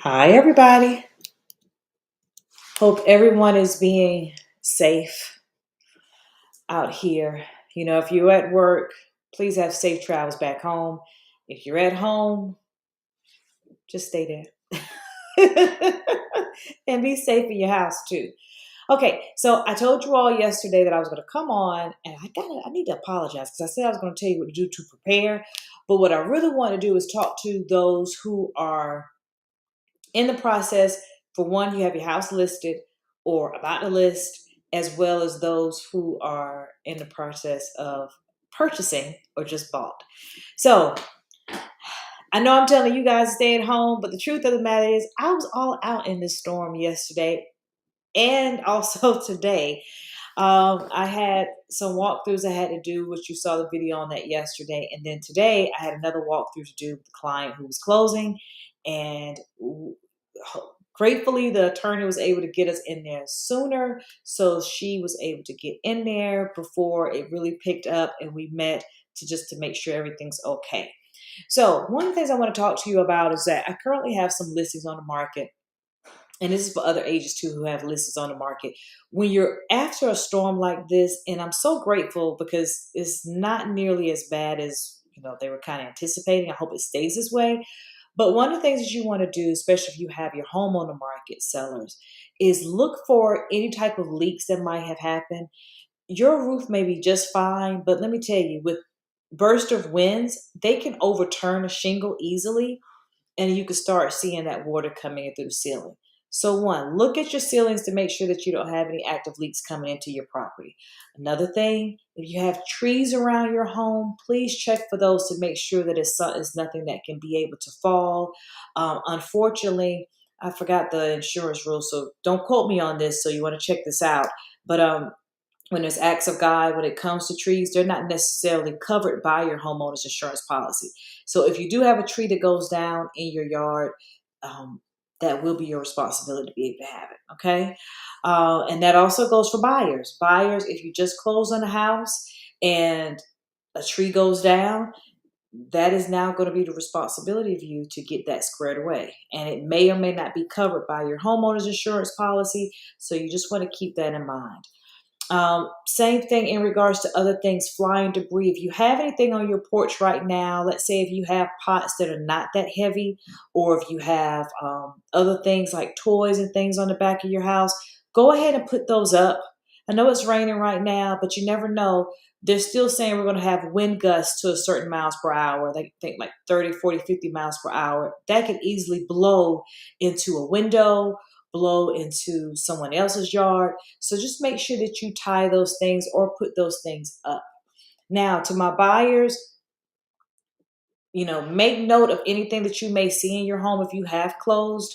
Hi, everybody. Hope everyone is being safe out here. If you're at work, please have safe travels back home. If you're at home, just stay there and be safe in your house too. Okay, so I told you all yesterday that I was going to come on, and I need to apologize because I said I was going to tell you what to do to prepare. But what I really want to do is talk to those who are in the process. For one, you have your house listed or about to list, as well as those who are in the process of purchasing or just bought. So I know I'm telling you guys to stay at home, but the truth of the matter is I was all out in this storm yesterday and also today. I had some walkthroughs I had to do, which you saw the video on that yesterday. And then today I had another walkthrough to do with the client who was closing. And gratefully, the attorney was able to get us in there sooner. So she was able to get in there before it really picked up. And we met to make sure everything's okay. So one of the things I want to talk to you about is that I currently have some listings on the market, and this is for other agents too who have listings on the market. When you're after a storm like this, and I'm so grateful because it's not nearly as bad as they were kind of anticipating. I hope it stays this way. But one of the things that you want to do, especially if you have your home on the market, sellers, is look for any type of leaks that might have happened. Your roof may be just fine, but let me tell you, with burst of winds, they can overturn a shingle easily, and you can start seeing that water coming in through the ceiling. So one, look at your ceilings to make sure that you don't have any active leaks coming into your property. Another thing, if you have trees around your home, please check for those to make sure that it's nothing that can be able to fall. Unfortunately, I forgot the insurance rules, so don't quote me on this. So you want to check this out. But when there's acts of God, when it comes to trees, they're not necessarily covered by your homeowner's insurance policy. So if you do have a tree that goes down in your yard, um, that will be your responsibility to be able to have it. Okay. And that also goes for buyers. Buyers, if you just close on a house and a tree goes down, that is now going to be the responsibility of you to get that squared away. And it may or may not be covered by your homeowner's insurance policy. So you just want to keep that in mind. Same thing in regards to other things, flying debris. If you have anything on your porch right now, let's say if you have pots that are not that heavy, or if you have other things like toys and things on the back of your house, go ahead and put those up. I know it's raining right now, but you never know. They're still saying we're going to have wind gusts to a certain miles per hour. They think like 30, 40, 50 miles per hour. That could easily blow into a window, blow into someone else's yard. So just make sure that you tie those things or put those things up. Now, to my buyers, make note of anything that you may see in your home if you have closed.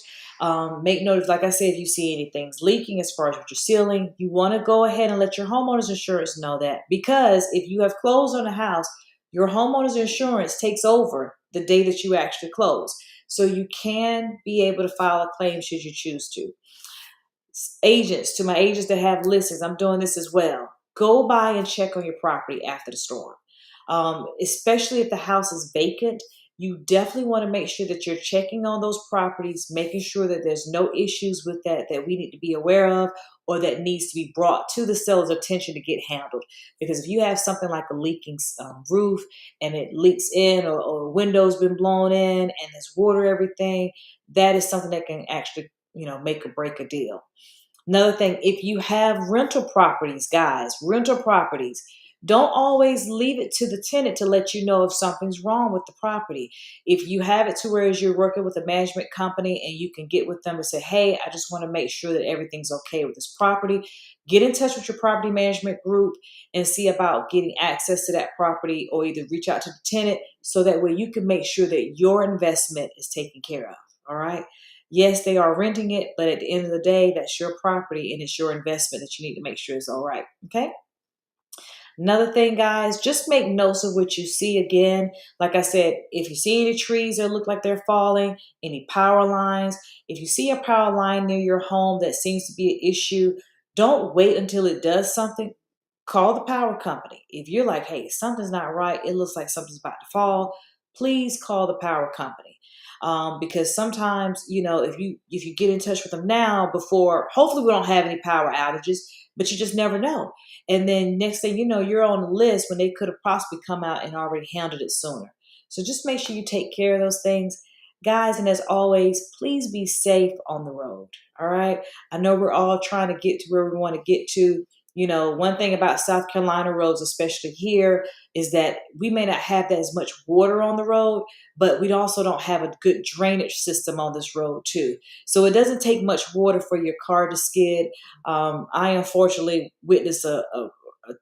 Make note of, like I said, if you see anything's leaking as far as what you're sealing, you want to go ahead and let your homeowner's insurance know that, because if you have closed on a house, your homeowner's insurance takes over the day that you actually close. So you can be able to file a claim should you choose to. Agents, to my agents that have listings, I'm doing this as well. Go by and check on your property after the storm. Especially if the house is vacant, you definitely want to make sure that you're checking on those properties, making sure that there's no issues with that we need to be aware of, or that needs to be brought to the seller's attention to get handled. Because if you have something like a leaking roof and it leaks in, or a window's been blown in and there's water, everything, that is something that can actually make or break a deal. Another thing, if you have rental properties, guys, rental properties, don't always leave it to the tenant to let you know if something's wrong with the property. If you have it to where you're working with a management company and you can get with them and say, hey, I just want to make sure that everything's okay with this property, get in touch with your property management group and see about getting access to that property, or either reach out to the tenant so that way you can make sure that your investment is taken care of. All right. Yes, they are renting it, but at the end of the day, that's your property and it's your investment that you need to make sure is all right. Okay. Another thing, guys, just make notes of what you see. Again, like I said, if you see any trees that look like they're falling, any power lines, if you see a power line near your home that seems to be an issue, don't wait until it does something. Call the power company. If you're like, hey, something's not right, it looks like something's about to fall, please call the power company. because sometimes, if you get in touch with them now before, hopefully we don't have any power outages, but you just never know. And then next thing you know, you're on the list when they could have possibly come out and already handled it sooner. So just make sure you take care of those things, guys. And as always, please be safe on the road. All right. I know we're all trying to get to where we want to get to. One thing about South Carolina roads, especially here, is that we may not have that as much water on the road, but we also don't have a good drainage system on this road too. So it doesn't take much water for your car to skid. I unfortunately witnessed a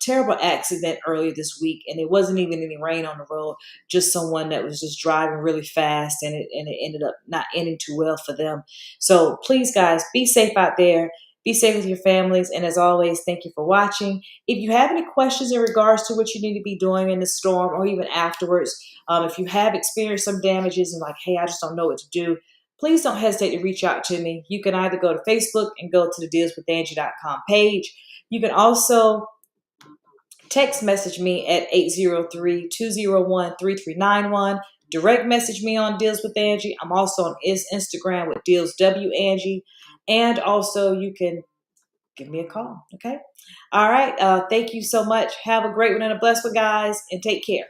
terrible accident earlier this week, and it wasn't even any rain on the road, just someone that was just driving really fast, and it ended up not ending too well for them. So please, guys, be safe out there. Be safe with your families. And as always, thank you for watching. If you have any questions in regards to what you need to be doing in the storm or even afterwards, if you have experienced some damages and like, hey, I just don't know what to do, please don't hesitate to reach out to me. You can either go to Facebook and go to the dealswithangie.com page. You can also text message me at 803-201-3391. Direct message me on Deals with Angie. I'm also on Instagram with Deals W Angie. And also you can give me a call. Okay. All right. Thank you so much. Have a great one and a blessed one, guys, and take care.